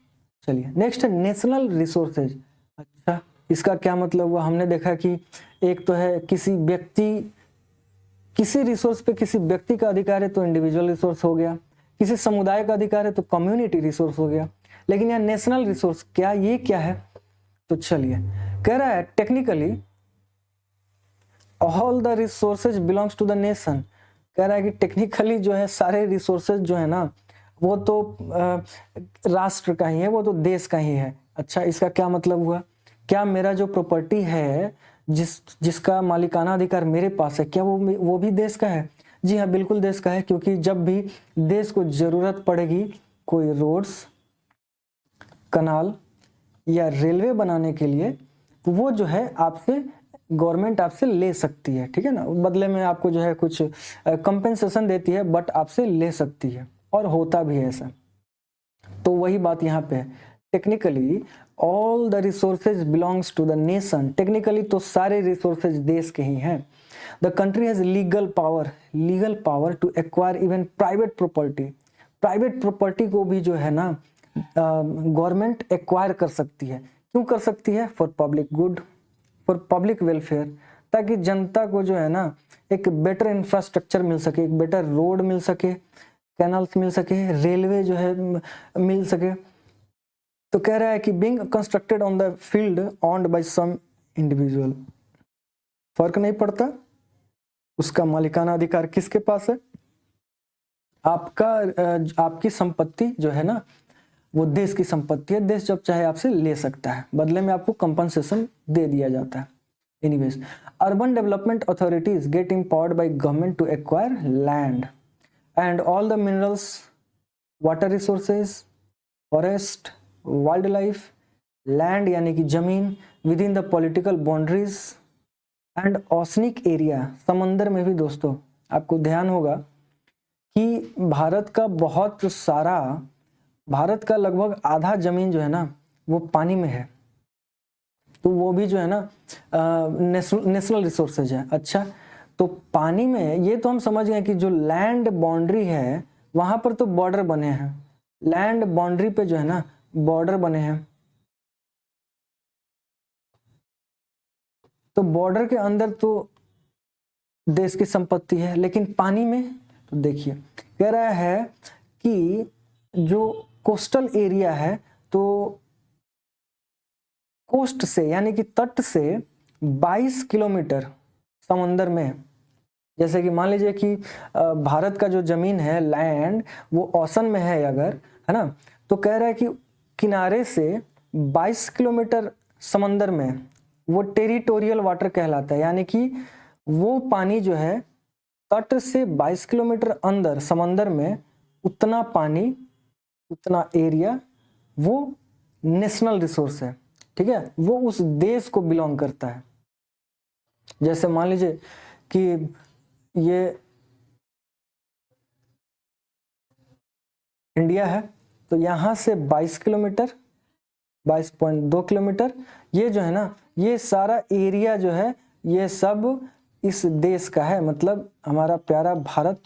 चलिए नेक्स्ट है नेशनल रिसोर्सेज। अच्छा, इसका क्या मतलब हुआ, हमने देखा कि एक तो है किसी रिसोर्स पे किसी व्यक्ति का अधिकार है तो इंडिविजुअल रिसोर्स हो गया, किसी समुदाय का अधिकार है तो कम्युनिटी रिसोर्स हो गया। लेकिन यहाँ नेशनल रिसोर्स क्या, ये क्या है, तो चलिए कह रहा है technically all the resources belongs to the nation. कह रहा है कि टेक्निकली जो है सारे रिसोर्सेज जो है ना वो तो राष्ट्र का ही है, वो तो देश का ही है। अच्छा, इसका क्या मतलब हुआ, क्या मेरा जो प्रॉपर्टी है जिसका मालिकाना अधिकार मेरे पास है, क्या वो भी देश का है? जी हाँ, बिल्कुल देश का है, क्योंकि जब भी देश को जरूरत पड़ेगी कोई रोड्स, कनाल या रेलवे बनाने के लिए, तो वो जो है आपसे गवर्नमेंट आपसे ले सकती है, ठीक है ना। बदले में आपको जो है कुछ कंपेंसेशन देती है, बट आपसे ले सकती है, और होता भी है ऐसा। तो वही बात यहाँ पे है, technically all the resources belongs to the nation. Technically तो सारे रिसोर्सेज देश के ही हैं। The country has legal power to acquire even private property. Private property को भी जो है ना गवर्नमेंट एक्वायर कर सकती है। क्यों कर सकती है? For public good, for public welfare, ताकि जनता को जो है ना एक बेटर इंफ्रास्ट्रक्चर मिल सके, एक बेटर रोड मिल सके, कैनल्स मिल सके, रेलवे जो है मिल सके। तो कह रहा है कि being constructed on the field owned by some individual, फर्क नहीं पड़ता उसका मालिकाना अधिकार किसके पास है। आपकी संपत्ति जो है ना वो देश की संपत्ति है, देश जब चाहे आपसे ले सकता है, बदले में आपको कंपनसेशन दे दिया जाता है। Anyways, urban development authorities get empowered by government to acquire land and all the minerals, water resources, forest, wildlife, land यानी कि जमीन within the political boundaries and oceanic area। समंदर में भी दोस्तों आपको ध्यान होगा कि भारत का लगभग आधा जमीन जो है ना वो पानी में है। तो वो भी जो है ना नेशनल रिसोर्सेज है। अच्छा, तो पानी में ये तो हम समझ गए कि जो लैंड बाउंड्री है वहां पर तो बॉर्डर बने हैं, लैंड बाउंड्री पे जो है ना बॉर्डर बने हैं, तो बॉर्डर के अंदर तो देश की संपत्ति है। लेकिन पानी में तो देखिए कह रहा है कि जो कोस्टल एरिया है, तो कोस्ट से यानी कि तट से 22 किलोमीटर समंदर में, जैसे कि मान लीजिए कि भारत का जो जमीन है लैंड वो ओशन में है अगर, है ना, तो कह रहा है कि किनारे से 22 किलोमीटर समंदर में वो टेरिटोरियल वाटर कहलाता है, यानी कि वो पानी जो है तट से 22 किलोमीटर अंदर समंदर में, उतना पानी, उतना एरिया वो नेशनल रिसोर्स है। ठीक है, वो उस देश को बिलोंग करता है। जैसे मान लीजिए कि ये इंडिया है, तो यहां से 22 किलोमीटर, 22.2 किलोमीटर, ये जो है ना ये सारा एरिया जो है ये सब इस देश का है, मतलब हमारा प्यारा भारत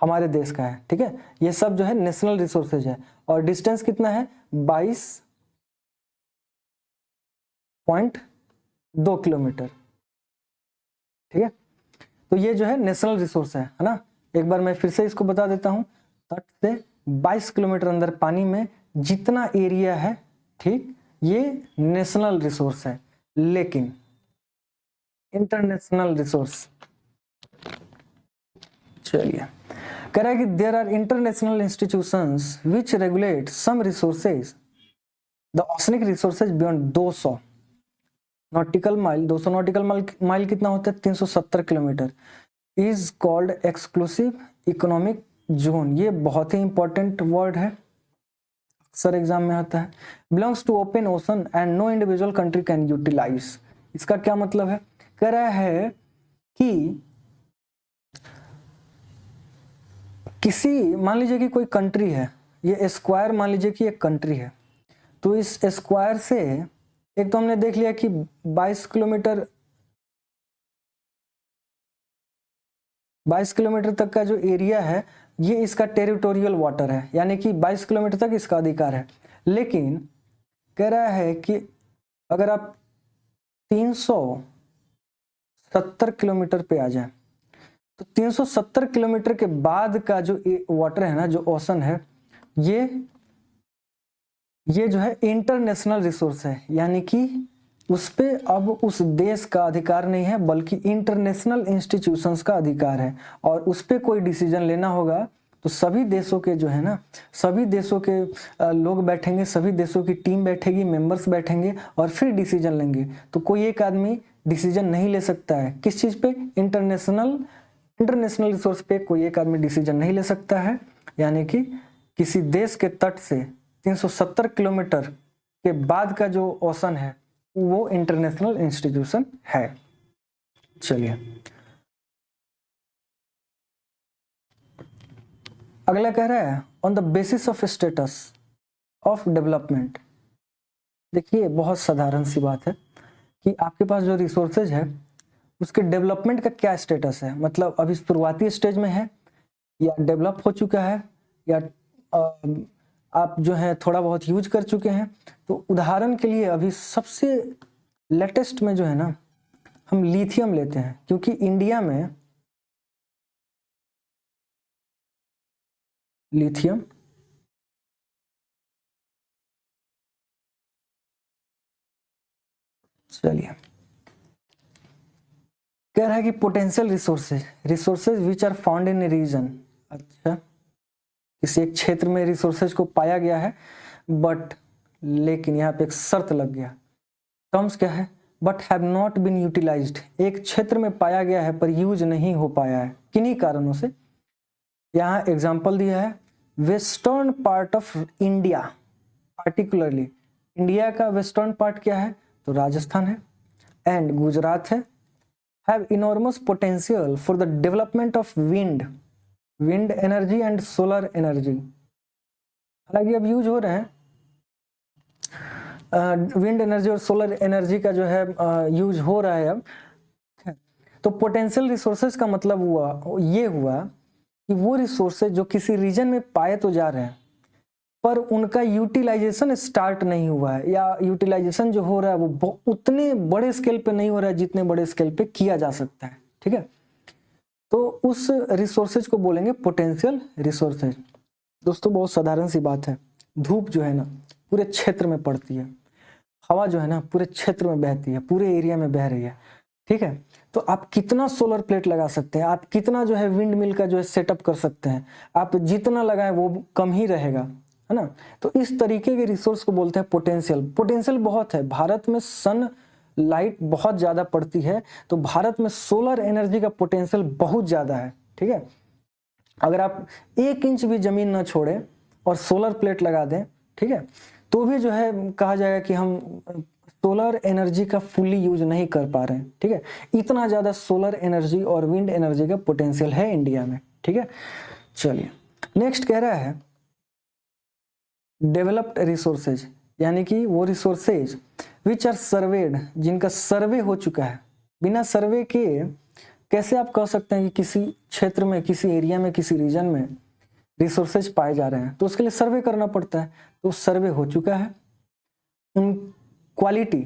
हमारे देश का है। ठीक है, ये सब जो है नेशनल रिसोर्सेज है। और डिस्टेंस कितना है? 22.2 किलोमीटर। ठीक है, तो ये जो है नेशनल रिसोर्स है ना। एक बार मैं फिर से इसको बता देता हूं, तट से 22 किलोमीटर अंदर पानी में जितना एरिया है, ठीक, ये नेशनल रिसोर्स है। लेकिन इंटरनेशनल रिसोर्स, चलिए, कह रहा है कि there are international institutions which regulate some resources, the oceanic resources beyond 200 nautical mile. 200 nautical mile कितना होता है? 370 kilometre, is called exclusive economic zone. ये बहुत ही इंपॉर्टेंट वर्ड है, अक्सर एग्जाम में आता है। Belongs to open ocean and no individual country can utilize. इसका क्या मतलब है? कह रहा है कि किसी, मान लीजिए कि कोई कंट्री है, ये स्क्वायर मान लीजिए कि एक कंट्री है, तो इस स्क्वायर से एक तो हमने देख लिया कि 22 किलोमीटर, 22 किलोमीटर तक का जो एरिया है ये इसका टेरिटोरियल वाटर है, यानी कि 22 किलोमीटर तक इसका अधिकार है। लेकिन कह रहा है कि अगर आप 370 किलोमीटर पे आ जाए, तो 370 किलोमीटर के बाद का जो वाटर है ना, जो ओशन है, ये जो है इंटरनेशनल रिसोर्स है, यानी कि उस पे अब उस देश का अधिकार नहीं है बल्कि इंटरनेशनल इंस्टीट्यूशंस का अधिकार है। और उस पे कोई डिसीजन लेना होगा तो सभी देशों के जो है ना, सभी देशों के लोग बैठेंगे, सभी देशों की टीम बैठेगी, मेंबर्स बैठेंगे और फिर डिसीजन लेंगे। तो कोई एक आदमी डिसीजन नहीं ले सकता है। किस चीज पे? इंटरनेशनल रिसोर्स पे कोई एक आदमी डिसीजन नहीं ले सकता है, यानी कि किसी देश के तट से 370 किलोमीटर के बाद का जो ओशन है वो इंटरनेशनल इंस्टीट्यूशन है। चलिए, अगला कह रहा है on the basis of status of development. देखिए बहुत साधारण सी बात है कि आपके पास जो रिसोर्सेज है उसके डेवलपमेंट का क्या स्टेटस है, मतलब अभी शुरुआती स्टेज में है या डेवलप हो चुका है या आप जो है थोड़ा बहुत यूज कर चुके हैं। तो उदाहरण के लिए अभी सबसे लेटेस्ट में जो है ना हम लिथियम लेते हैं, क्योंकि इंडिया में लिथियम चलिए कह रहा है कि potential resources which are found in a region. अच्छा, किसी एक क्षेत्र में रिसोर्सेज को पाया गया है, बट लेकिन यहाँ पे एक शर्त लग गया। टर्म्स क्या है? But have not been utilized. एक क्षेत्र में पाया गया है पर यूज नहीं हो पाया है, किन्हीं कारणों से। यहाँ एग्जाम्पल दिया है, western part of India, particularly India का वेस्टर्न पार्ट क्या है? तो राजस्थान है एंड गुजरात है, have enormous potential for the development of wind energy and solar energy. हालांकि अब यूज हो रहे हैं, विंड एनर्जी और सोलर एनर्जी का जो है यूज हो रहा है अब। तो पोटेंशियल रिसोर्सेज का मतलब ये हुआ कि वो रिसोर्सेज जो किसी रीजन में पाए तो जा रहे हैं पर उनका यूटिलाइजेशन स्टार्ट नहीं हुआ है, या यूटिलाइजेशन जो हो रहा है वो उतने बड़े स्केल पे नहीं हो रहा है जितने बड़े स्केल पे किया जा सकता है। ठीक है, तो उस रिसोर्सेज को बोलेंगे पोटेंशियल रिसोर्सेज। दोस्तों बहुत साधारण सी बात है, धूप जो है ना पूरे क्षेत्र में पड़ती है, हवा जो है ना पूरे क्षेत्र में बहती है, पूरे एरिया में बह रही है। ठीक है, तो आप कितना सोलर प्लेट लगा सकते हैं, आप कितना जो है विंड मिल का जो है सेटअप कर सकते हैं, आप जितना लगाएं वो कम ही रहेगा, है ना। तो इस तरीके के रिसोर्स को बोलते हैं पोटेंशियल। पोटेंशियल बहुत है, भारत में सन लाइट बहुत ज्यादा पड़ती है, तो भारत में सोलर एनर्जी का पोटेंशियल बहुत ज्यादा है। ठीक है, अगर आप 1 इंच भी जमीन न छोड़े और सोलर प्लेट लगा दें, ठीक है, तो भी जो है कहा जाएगा कि हम सोलर एनर्जी का फुल्ली यूज नहीं कर पा रहे हैं। ठीक है, इतना ज्यादा सोलर एनर्जी और विंड एनर्जी का पोटेंशियल है इंडिया में। ठीक है, चलिए नेक्स्ट कह रहा है डेवलप्ड रिसोर्सेज, यानी कि वो रिसोर्सेज विच आर सर्वेड, जिनका सर्वे हो चुका है। बिना सर्वे के कैसे आप कह सकते हैं कि किसी क्षेत्र में, किसी एरिया में, किसी रीजन में रिसोर्सेज पाए जा रहे हैं, तो उसके लिए सर्वे करना पड़ता है। तो सर्वे हो चुका है। उन क्वालिटी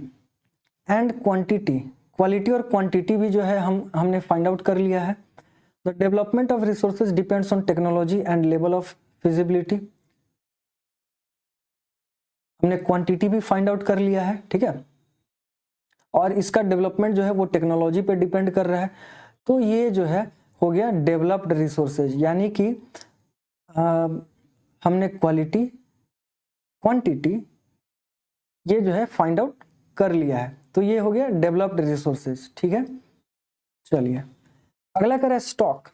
एंड क्वांटिटी, क्वालिटी और क्वांटिटी भी जो है हमने फाइंड आउट कर लिया है। The development of resources depends on technology and level of feasibility, हमने क्वांटिटी भी फाइंड आउट कर लिया है। ठीक है, और इसका डेवलपमेंट जो है वो टेक्नोलॉजी पे डिपेंड कर रहा है। तो ये जो है हो गया डेवलप्ड रिसोर्सेज, यानी कि हमने क्वालिटी क्वांटिटी ये जो है फाइंड आउट कर लिया है, तो ये हो गया डेवलप्ड रिसोर्सेज। ठीक है, चलिए अगला करें स्टॉक,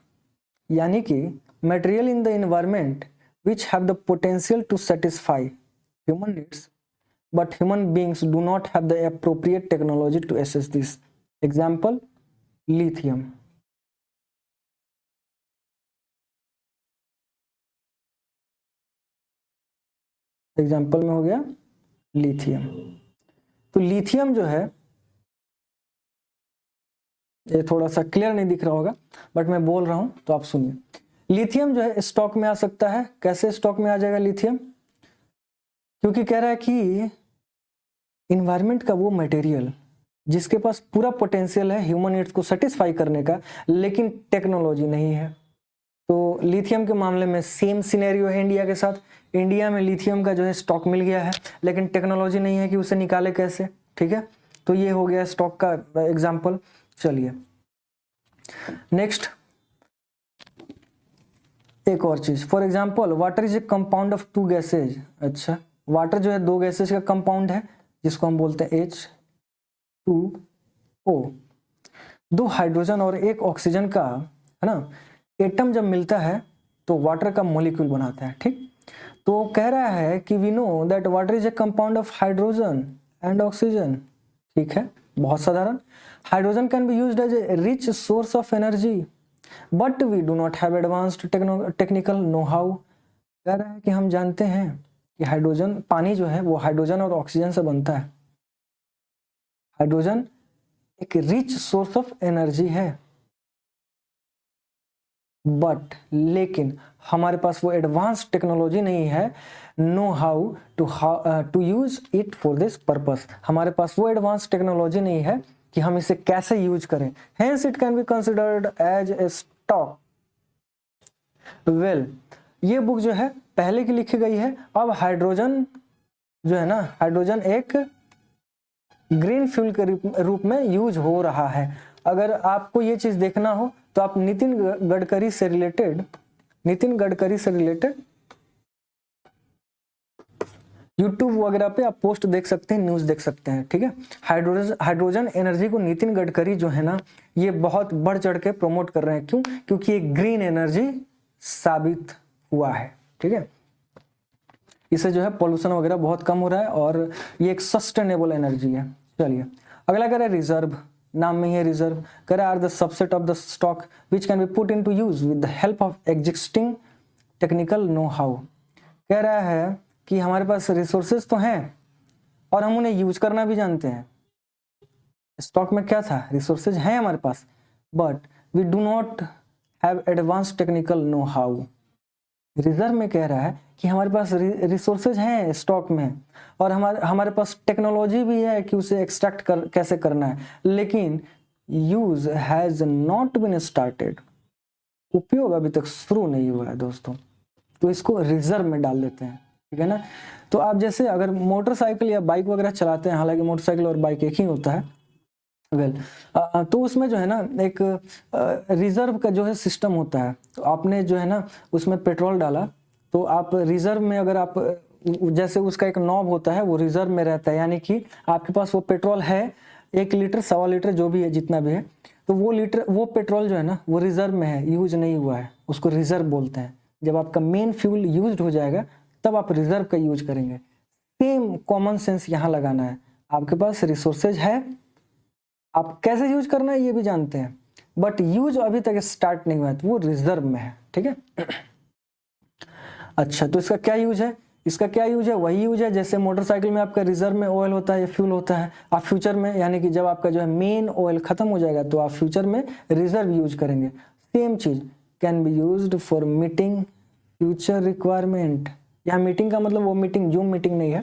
यानी कि material in the environment which have the potential to satisfy human needs but human beings do not have the appropriate technology to assess this. Example, lithium. Example में हो गया लिथियम। तो लिथियम जो है, ये थोड़ा सा क्लियर नहीं दिख रहा होगा बट मैं बोल रहा हूं तो आप सुनिए। लिथियम जो है स्टॉक में आ सकता है। कैसे स्टॉक में आ जाएगा लिथियम? क्योंकि कह रहा है कि इन्वायरमेंट का वो मटेरियल जिसके पास पूरा पोटेंशियल है ह्यूमन नीड्स को सेटिस्फाई करने का, लेकिन टेक्नोलॉजी नहीं है। तो लिथियम के मामले में सेम सिनेरियो है इंडिया के साथ। इंडिया में लिथियम का जो है स्टॉक मिल गया है, लेकिन टेक्नोलॉजी नहीं है कि उसे निकाले कैसे। ठीक है, तो ये हो गया स्टॉक का एग्जाम्पल। चलिए नेक्स्ट एक और चीज, for example water is a compound of 2 gases. अच्छा, वाटर जो है 2 गैसेज का कंपाउंड है जिसको हम बोलते हैं H2O। 2 हाइड्रोजन और 1 ऑक्सीजन का, है ना, एटम जब मिलता है तो वाटर का मॉलिक्यूल बनाता है। ठीक, तो कह रहा है कि we know that water is a compound of hydrogen and oxygen. ठीक है, बहुत साधारण। Hydrogen can be used as a rich source of energy but we do not have advanced technical know how. कह रहा है कि हम जानते हैं कि हाइड्रोजन, पानी जो है वो हाइड्रोजन और ऑक्सीजन से बनता है। हाइड्रोजन एक रिच सोर्स ऑफ एनर्जी है, बट लेकिन हमारे पास वो एडवांस टेक्नोलॉजी नहीं है, know how to use it for this purpose. हमारे पास वो एडवांस टेक्नोलॉजी नहीं है कि हम इसे कैसे यूज करें। Hence it can be considered as a stock. Well, ये बुक जो है पहले की लिखी गई है। अब हाइड्रोजन जो है ना, हाइड्रोजन एक ग्रीन फ्यूल के रूप में यूज हो रहा है। अगर आपको ये चीज देखना हो तो आप नितिन गडकरी से रिलेटेड यूट्यूब वगैरह पे आप पोस्ट देख सकते हैं, न्यूज देख सकते हैं। ठीक है, हाइड्रोजन एनर्जी को नितिन गडकरी जो है ना, ये बहुत बढ़ चढ़ के प्रमोट कर रहे हैं। क्यों? क्योंकि ये ग्रीन एनर्जी साबित हुआ है। ठीक है, इससे जो है पोल्यूशन वगैरह बहुत कम हो रहा है और ये एक सस्टेनेबल एनर्जी है। चलिए अगला कह रहा है रिजर्व। नाम में ही है रिजर्व। कह रहा है are the subset of the stock which can be put into use with the help of existing technical know how. कह रहा है कि हमारे पास रिसोर्सेज तो हैं और हम उन्हें यूज करना भी जानते हैं। स्टॉक में क्या था, रिसोर्सेज हैं हमारे पास, but we do not have advance technical know how. रिजर्व में कह रहा है कि हमारे पास रिसोर्सेज हैं स्टॉक में और हमारे पास टेक्नोलॉजी भी है कि उसे एक्सट्रैक्ट कैसे करना है, लेकिन use has not been started, उपयोग अभी तक शुरू नहीं हुआ है दोस्तों। तो इसको रिजर्व में डाल देते हैं, ठीक है ना। तो आप जैसे अगर मोटरसाइकिल या बाइक वगैरह चलाते हैं, हालांकि मोटरसाइकिल और बाइक एक ही होता है, वेल तो उसमें जो है ना एक रिजर्व का जो है सिस्टम होता है। तो आपने जो है ना उसमें पेट्रोल डाला, तो आप रिजर्व में अगर आप जैसे उसका एक नॉब होता है वो रिजर्व में रहता है, यानी कि आपके पास वो पेट्रोल है 1 लीटर 1.25 लीटर जो भी है जितना भी है, तो वो पेट्रोल जो है ना वो रिजर्व में है, यूज नहीं हुआ है, उसको रिजर्व बोलते हैं। जब आपका मेन फ्यूल यूज हो जाएगा तब आप रिजर्व का यूज करेंगे। सेम कॉमन सेंस यहाँ लगाना है। आपके पास रिसोर्सेज है, आप कैसे यूज करना है ये भी जानते हैं, बट यूज अभी तक स्टार्ट नहीं हुआ है, तो वो रिजर्व में है, ठीक है। अच्छा, तो इसका क्या यूज है, इसका क्या यूज है, वही यूज है जैसे मोटरसाइकिल में आपका रिजर्व में ऑयल होता है या फ्यूल होता है, आप फ्यूचर में यानी कि जब आपका जो है मेन ऑयल खत्म हो जाएगा तो आप फ्यूचर में रिजर्व यूज करेंगे। सेम चीज can be used for meeting future requirement. यहाँ मीटिंग का मतलब वो मीटिंग जूम मीटिंग नहीं है,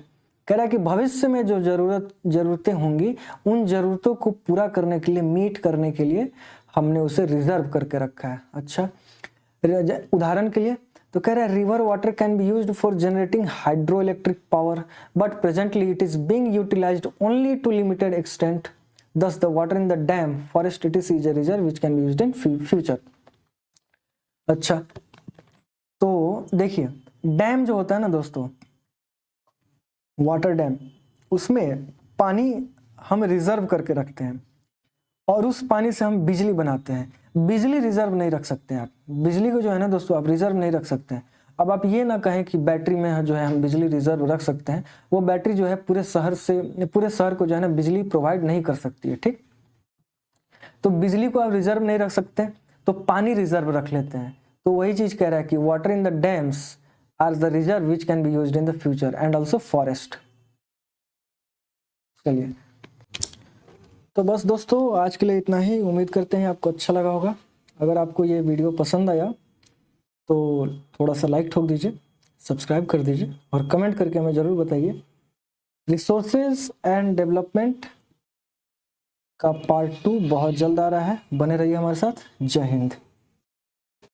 कह रहा है कि भविष्य में जो जरूरतें होंगी उन जरूरतों को पूरा करने के लिए, मीट करने के लिए हमने उसे रिजर्व करके रखा है। अच्छा, उदाहरण के लिए तो कह रहा है river water can be used for generating hydro electric power, but presently it is being utilized only to limited extent, thus the water in the dam forest it is a reserve which can be used in future। अच्छा, तो देखिए dam जो होता है ना दोस्तों, water dam, उसमें पानी हम रिजर्व करके रखते हैं और उस पानी से हम बिजली बनाते हैं। बिजली रिजर्व नहीं रख सकते हैं आप, बिजली को जो है ना दोस्तों आप रिजर्व नहीं रख सकते हैं। अब आप ये ना कहें कि बैटरी में जो है हम बिजली रिजर्व रख सकते हैं, वो बैटरी जो है पूरे शहर को जो है ना बिजली प्रोवाइड नहीं कर सकती है, ठीक। तो बिजली को आप रिजर्व नहीं रख सकते, तो पानी रिजर्व रख लेते हैं। तो वही चीज कह रहा है कि water in the dams are the reserve which can be used in the future and also forest. चलिए, तो बस दोस्तों आज के लिए इतना ही। उम्मीद करते हैं आपको अच्छा लगा होगा। अगर आपको ये वीडियो पसंद आया तो थोड़ा सा लाइक ठोक दीजिए, सब्सक्राइब कर दीजिए और कमेंट करके हमें ज़रूर बताइए। रिसोर्सेज एंड डेवलपमेंट का पार्ट 2 बहुत जल्द आ रहा है, बने रहिए हमारे साथ। जय हिंद।